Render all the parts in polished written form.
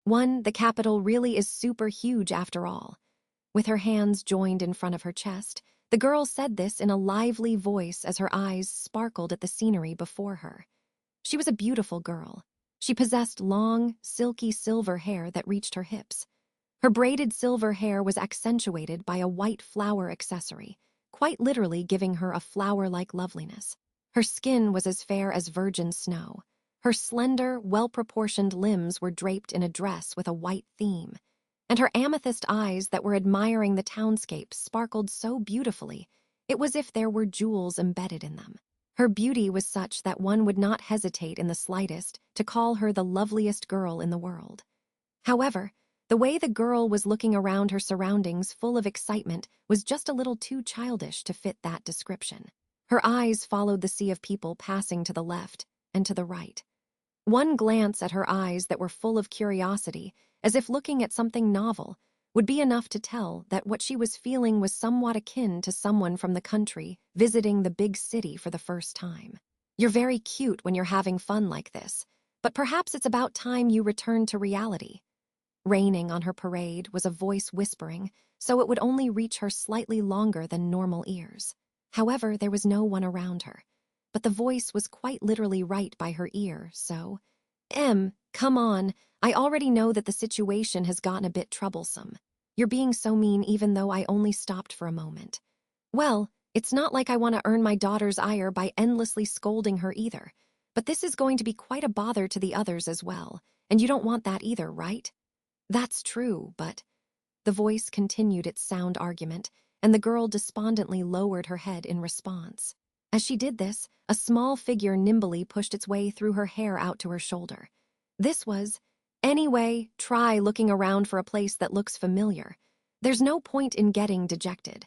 The capital really is super huge after all. With her hands joined in front of her chest, the girl said this in a lively voice as her eyes sparkled at the scenery before her. She was a beautiful girl. She possessed long, silky silver hair that reached her hips. Her braided silver hair was accentuated by a white flower accessory, quite literally giving her a flower-like loveliness. Her skin was as fair as virgin snow. Her slender, well-proportioned limbs were draped in a dress with a white theme, and her amethyst eyes that were admiring the townscape sparkled so beautifully, it was as if there were jewels embedded in them. Her beauty was such that one would not hesitate in the slightest to call her the loveliest girl in the world. However, the way the girl was looking around her surroundings full of excitement was just a little too childish to fit that description. Her eyes followed the sea of people passing to the left and to the right. One glance at her eyes that were full of curiosity, as if looking at something novel, would be enough to tell that what she was feeling was somewhat akin to someone from the country visiting the big city for the first time. You're very cute when you're having fun like this, but perhaps it's about time you return to reality. Raining on her parade was a voice whispering, so it would only reach her slightly longer than normal ears. However, there was no one around her, but the voice was quite literally right by her ear, so... Come on, I already know that the situation has gotten a bit troublesome. You're being so mean even though I only stopped for a moment. Well, it's not like I want to earn my daughter's ire by endlessly scolding her either, but this is going to be quite a bother to the others as well, and you don't want that either, right? That's true, but... The voice continued its sound argument, and the girl despondently lowered her head in response. As she did this, a small figure nimbly pushed its way through her hair out to her shoulder. This was, "Anyway, try looking around for a place that looks familiar. There's no point in getting dejected."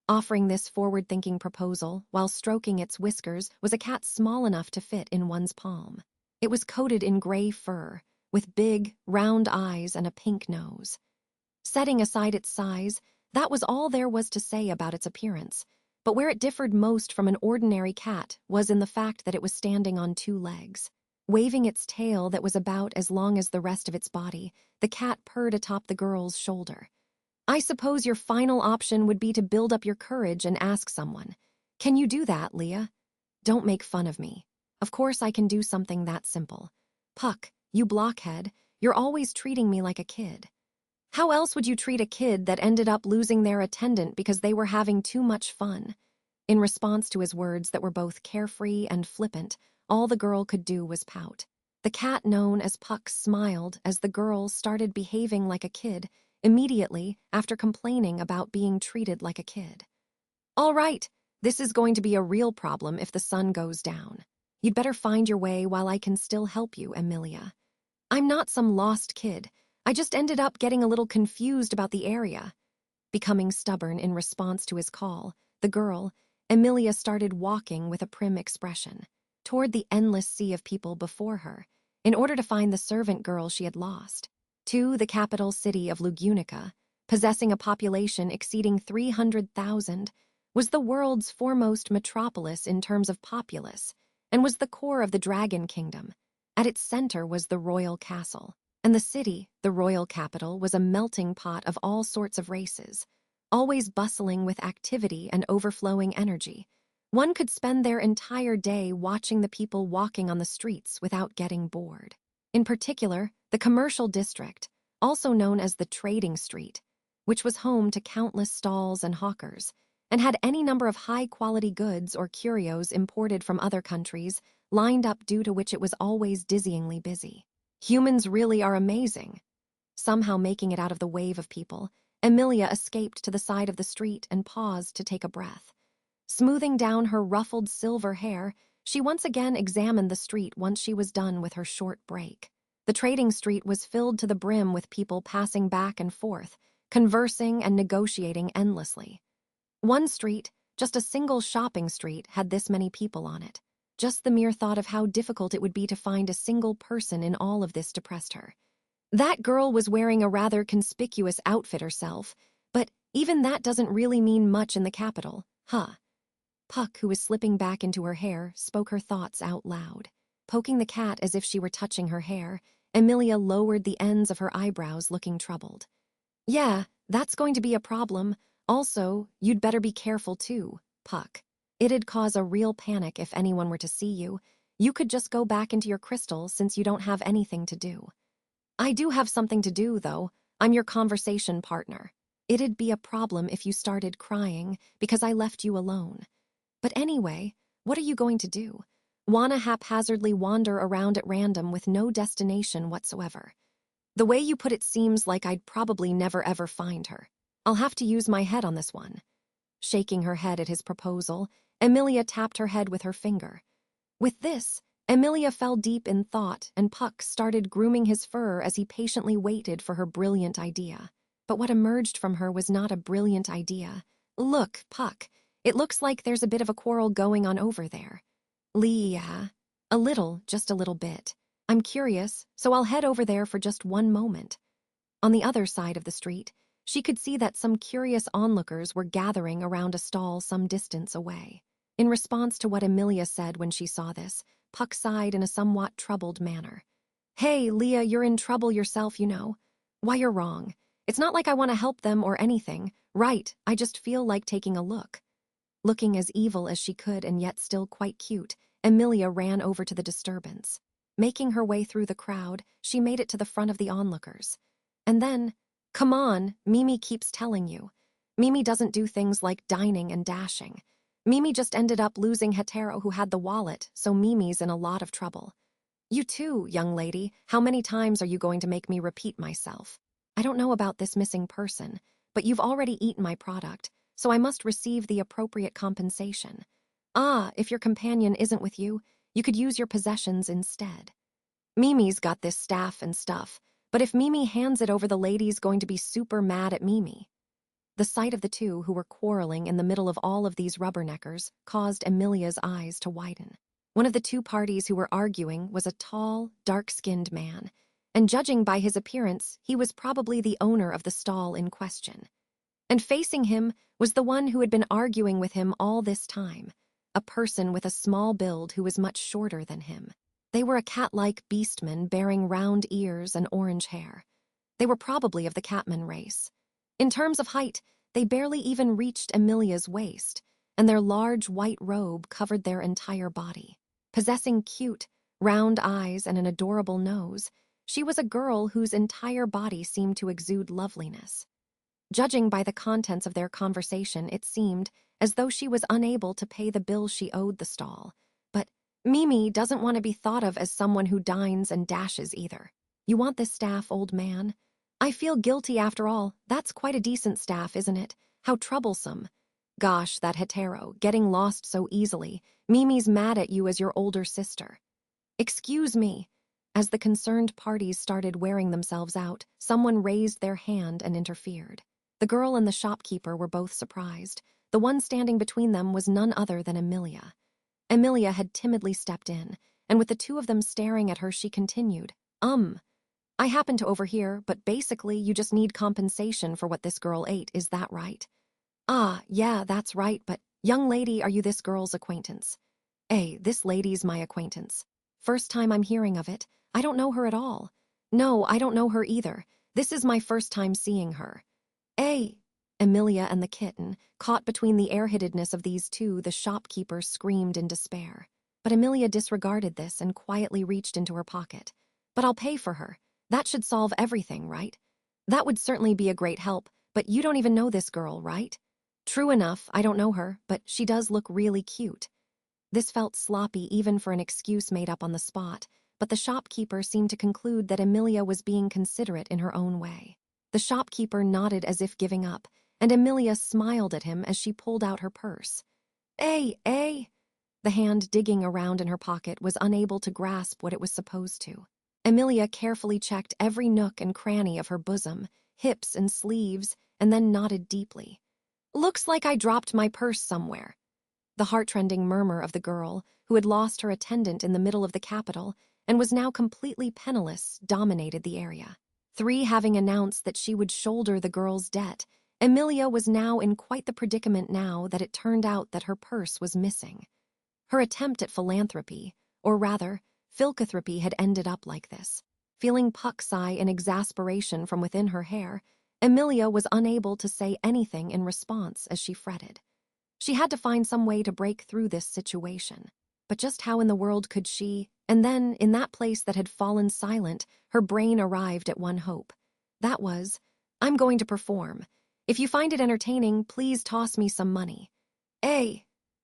Offering this forward-thinking proposal while stroking its whiskers was a cat small enough to fit in one's palm. It was coated in gray fur, with big, round eyes and a pink nose. Setting aside its size, that was all there was to say about its appearance, but where it differed most from an ordinary cat was in the fact that it was standing on two legs. Waving its tail that was about as long as the rest of its body, the cat purred atop the girl's shoulder. "I suppose your final option would be to build up your courage and ask someone. Can you do that, Leah? Don't make fun of me. Of course I can do something that simple. Puck, you blockhead, you're always treating me like a kid. How else would you treat a kid that ended up losing their attendant because they were having too much fun?" In response to his words that were both carefree and flippant, all the girl could do was pout. The cat known as Puck smiled as the girl started behaving like a kid immediately after complaining about being treated like a kid. "All right, this is going to be a real problem if the sun goes down. You'd better find your way while I can still help you, Emilia. I'm not some lost kid. I just ended up getting a little confused about the area." Becoming stubborn in response to his call, the girl, Emilia, started walking with a prim expression toward the endless sea of people before her in order to find the servant girl she had lost. To the capital city of Lugunica, possessing a population exceeding 300,000, was the world's foremost metropolis in terms of populace and was the core of the Dragon Kingdom. At its center was the royal castle. And the city, the royal capital, was a melting pot of all sorts of races, always bustling with activity and overflowing energy. One could spend their entire day watching the people walking on the streets without getting bored. In particular, the commercial district, also known as the trading street, which was home to countless stalls and hawkers, and had any number of high-quality goods or curios imported from other countries lined up, due to which it was always dizzyingly busy. Humans really are amazing. Somehow making it out of the wave of people, Emilia escaped to the side of the street and paused to take a breath. Smoothing down her ruffled silver hair, she once again examined the street once she was done with her short break. The trading street was filled to the brim with people passing back and forth, conversing and negotiating endlessly. One street, just a single shopping street, had this many people on it. Just the mere thought of how difficult it would be to find a single person in all of this depressed her. That girl was wearing a rather conspicuous outfit herself, but even that doesn't really mean much in the capital, huh? Puck, who was slipping back into her hair, spoke her thoughts out loud. Poking the cat as if she were touching her hair, Emilia lowered the ends of her eyebrows, looking troubled. Yeah, that's going to be a problem. Also, you'd better be careful too, Puck. It'd cause a real panic if anyone were to see you. You could just go back into your crystal since you don't have anything to do. I do have something to do, though. I'm your conversation partner. It'd be a problem if you started crying because I left you alone. But anyway, what are you going to do? Wanna haphazardly wander around at random with no destination whatsoever? The way you put it seems like I'd probably never ever find her. I'll have to use my head on this one. Shaking her head at his proposal, Emilia tapped her head with her finger. With this, Emilia fell deep in thought, and Puck started grooming his fur as he patiently waited for her brilliant idea. But what emerged from her was not a brilliant idea. Look, Puck, it looks like there's a bit of a quarrel going on over there. Leah, a little, just a little bit. I'm curious, so I'll head over there for just one moment. On the other side of the street, she could see that some curious onlookers were gathering around a stall some distance away. In response to what Emilia said when she saw this, Puck sighed in a somewhat troubled manner. Hey, Leah, you're in trouble yourself, you know. Why, you're wrong. It's not like I want to help them or anything. Right, I just feel like taking a look. Looking as evil as she could and yet still quite cute, Emilia ran over to the disturbance. Making her way through the crowd, she made it to the front of the onlookers. And then, come on, Mimi keeps telling you. Mimi doesn't do things like dining and dashing. Mimi just ended up losing Hetero, who had the wallet, so Mimi's in a lot of trouble. You too, young lady. How many times are you going to make me repeat myself? I don't know about this missing person, but you've already eaten my product, so I must receive the appropriate compensation. Ah, if your companion isn't with you, you could use your possessions instead. Mimi's got this staff and stuff, but if Mimi hands it over, the lady's going to be super mad at Mimi. The sight of the two who were quarreling in the middle of all of these rubberneckers caused Emilia's eyes to widen. One of the two parties who were arguing was a tall, dark-skinned man, and judging by his appearance, he was probably the owner of the stall in question. And facing him was the one who had been arguing with him all this time, a person with a small build who was much shorter than him. They were a cat-like beastman bearing round ears and orange hair. They were probably of the catman race. In terms of height, they barely even reached Emilia's waist, and their large white robe covered their entire body. Possessing cute, round eyes and an adorable nose, she was a girl whose entire body seemed to exude loveliness. Judging by the contents of their conversation, it seemed as though she was unable to pay the bill she owed the stall. But Mimi doesn't want to be thought of as someone who dines and dashes either. You want this staff, old man? I feel guilty after all. That's quite a decent staff, isn't it? How troublesome. Gosh, that Hetero, getting lost so easily. Mimi's mad at you as your older sister. Excuse me. As the concerned parties started wearing themselves out, someone raised their hand and interfered. The girl and the shopkeeper were both surprised. The one standing between them was none other than Emilia. Emilia had timidly stepped in, and with the two of them staring at her, she continued, I happened to overhear, but basically you just need compensation for what this girl ate, is that right? Ah, yeah, that's right, but young lady, are you this girl's acquaintance? This lady's my acquaintance. First time I'm hearing of it. I don't know her at all. No, I don't know her either. This is my first time seeing her. Emilia and the kitten, caught between the airhiddedness of these two, the shopkeeper screamed in despair. But Emilia disregarded this and quietly reached into her pocket. But I'll pay for her. That should solve everything, right? That would certainly be a great help, but you don't even know this girl, right? True enough, I don't know her, but she does look really cute. This felt sloppy even for an excuse made up on the spot, but the shopkeeper seemed to conclude that Emilia was being considerate in her own way. The shopkeeper nodded as if giving up, and Emilia smiled at him as she pulled out her purse. The hand digging around in her pocket was unable to grasp what it was supposed to. Emilia carefully checked every nook and cranny of her bosom, hips and sleeves, and then nodded deeply. Looks like I dropped my purse somewhere. The heart-rending murmur of the girl, who had lost her attendant in the middle of the capital and was now completely penniless, dominated the area. Three having announced that she would shoulder the girl's debt, Emilia was now in quite the predicament now that it turned out that her purse was missing. Her attempt at philanthropy, or rather, philanthropy, had ended up like this. Feeling Puck sigh in exasperation from within her hair, Emilia was unable to say anything in response as she fretted. She had to find some way to break through this situation. But just how in the world could she? And then, in that place that had fallen silent, her brain arrived at one hope. That was, I'm going to perform. If you find it entertaining, please toss me some money.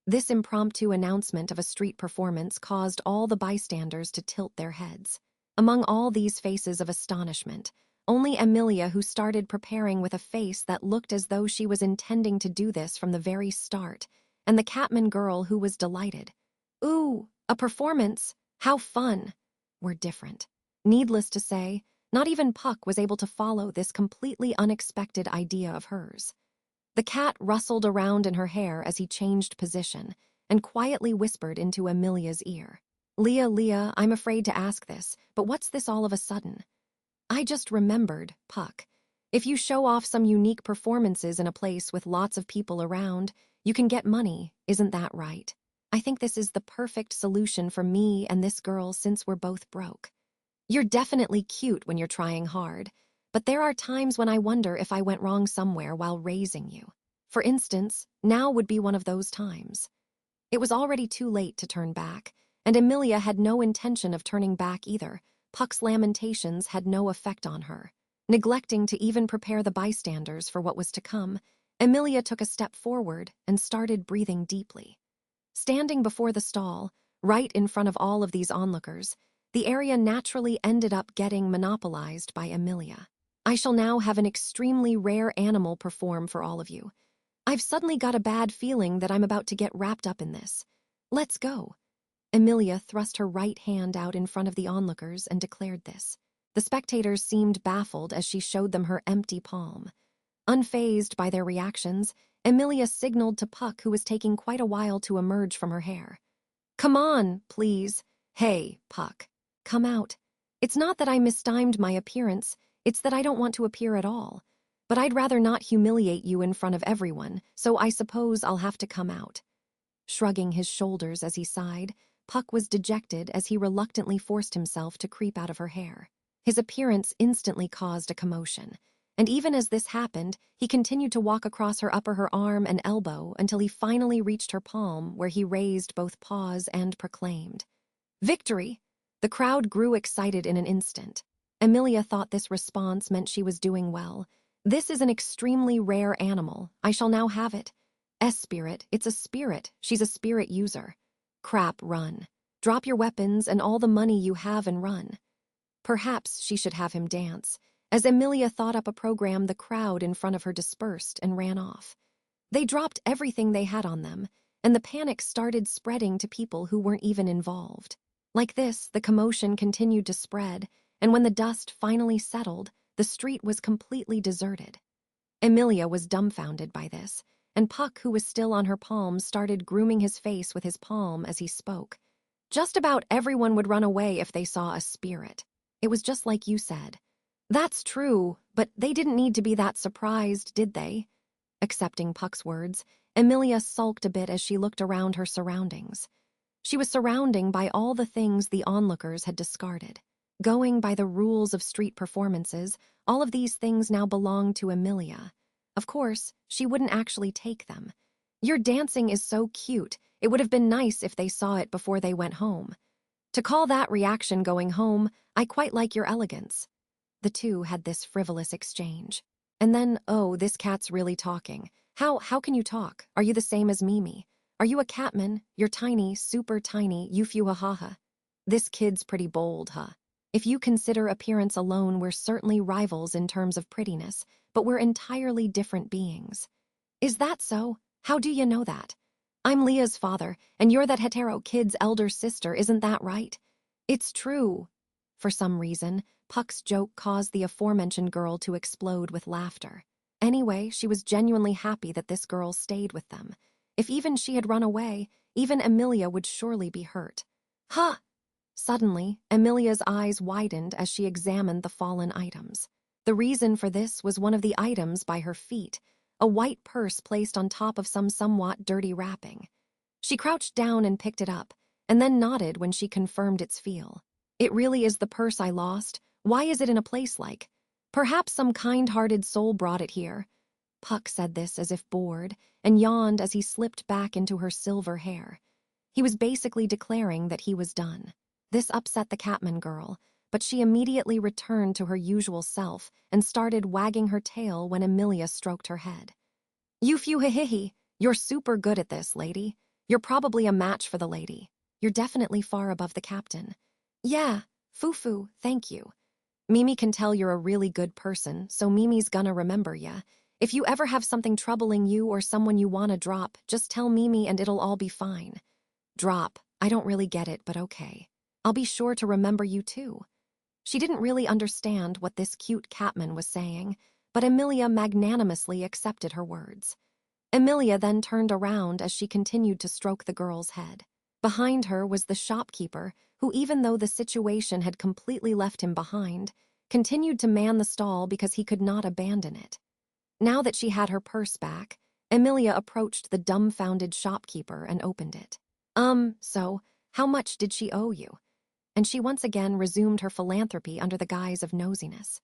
This impromptu announcement of a street performance caused all the bystanders to tilt their heads. Among all these faces of astonishment, only Emilia, who started preparing with a face that looked as though she was intending to do this from the very start, and the Catman girl, who was delighted. Ooh, a performance! How fun! Were different. Needless to say, not even Puck was able to follow this completely unexpected idea of hers. The cat rustled around in her hair as he changed position and quietly whispered into Emilia's ear. Leah, I'm afraid to ask this, but what's this all of a sudden? I just remembered, Puck. If you show off some unique performances in a place with lots of people around, you can get money, isn't that right? I think this is the perfect solution for me and this girl since we're both broke. You're definitely cute when you're trying hard, but there are times when I wonder if I went wrong somewhere while raising you. For instance, now would be one of those times. It was already too late to turn back, and Emilia had no intention of turning back either. Puck's lamentations had no effect on her. Neglecting to even prepare the bystanders for what was to come, Emilia took a step forward and started breathing deeply. Standing before the stall, right in front of all of these onlookers, the area naturally ended up getting monopolized by Emilia. I shall now have an extremely rare animal perform for all of you. I've suddenly got a bad feeling that I'm about to get wrapped up in this. Let's go. Emilia thrust her right hand out in front of the onlookers and declared this. The spectators seemed baffled as she showed them her empty palm. Unfazed by their reactions, Emilia signaled to Puck, who was taking quite a while to emerge from her hair. Come on, please. Hey, Puck. Come out. It's not that I mistimed my appearance, it's that I don't want to appear at all. But I'd rather not humiliate you in front of everyone, so I suppose I'll have to come out. Shrugging his shoulders as he sighed, Puck was dejected as he reluctantly forced himself to creep out of her hair. His appearance instantly caused a commotion, and even as this happened, he continued to walk across her arm and elbow until he finally reached her palm, where he raised both paws and proclaimed, "Victory!" The crowd grew excited in an instant. Emilia thought this response meant she was doing well. This is an extremely rare animal. I shall now have it. S-spirit, it's a spirit. She's a spirit user. Crap, run. Drop your weapons and all the money you have and run. Perhaps she should have him dance. As Emilia thought up a program, the crowd in front of her dispersed and ran off. They dropped everything they had on them, and the panic started spreading to people who weren't even involved. Like this, the commotion continued to spread, and when the dust finally settled, the street was completely deserted. Emilia was dumbfounded by this, and Puck, who was still on her palms, started grooming his face with his palm as he spoke. Just about everyone would run away if they saw a spirit. It was just like you said. That's true, but they didn't need to be that surprised, did they? Accepting Puck's words, Emilia sulked a bit as she looked around her surroundings. She was surrounded by all the things the onlookers had discarded. Going by the rules of street performances, all of these things now belonged to Emilia. Of course, she wouldn't actually take them. Your dancing is so cute, it would have been nice if they saw it before they went home. To call that reaction going home, I quite like your elegance. The two had this frivolous exchange. And then, oh, this cat's really talking. How can you talk? Are you the same as Mimi? Are you a catman? You're tiny, super tiny, you few ha. This kid's pretty bold, huh? If you consider appearance alone, we're certainly rivals in terms of prettiness, but we're entirely different beings. Is that so? How do you know that? I'm Leah's father, and you're that hetero kid's elder sister, isn't that right? It's true. For some reason, Puck's joke caused the aforementioned girl to explode with laughter. Anyway, she was genuinely happy that this girl stayed with them. If even she had run away, even Emilia would surely be hurt. Huh! Suddenly, Emilia's eyes widened as she examined the fallen items. The reason for this was one of the items by her feet, a white purse placed on top of some somewhat dirty wrapping. She crouched down and picked it up, and then nodded when she confirmed its feel. It really is the purse I lost. Why is it in a place like? Perhaps some kind-hearted soul brought it here. Puck said this as if bored, and yawned as he slipped back into her silver hair. He was basically declaring that he was done. This upset the Catman girl, but she immediately returned to her usual self and started wagging her tail when Emilia stroked her head. You phew-hee-hee, you're super good at this, lady. You're probably a match for the lady. You're definitely far above the captain. Yeah, foo-foo, thank you. Mimi can tell you're a really good person, so Mimi's gonna remember ya. If you ever have something troubling you or someone you wanna drop, just tell Mimi and it'll all be fine. Drop, I don't really get it, but okay. I'll be sure to remember you too. She didn't really understand what this cute Catman was saying, but Emilia magnanimously accepted her words. Emilia then turned around as she continued to stroke the girl's head. Behind her was the shopkeeper, who, even though the situation had completely left him behind, continued to man the stall because he could not abandon it. Now that she had her purse back, Emilia approached the dumbfounded shopkeeper and opened it. So, how much did she owe you? And she once again resumed her philanthropy under the guise of nosiness.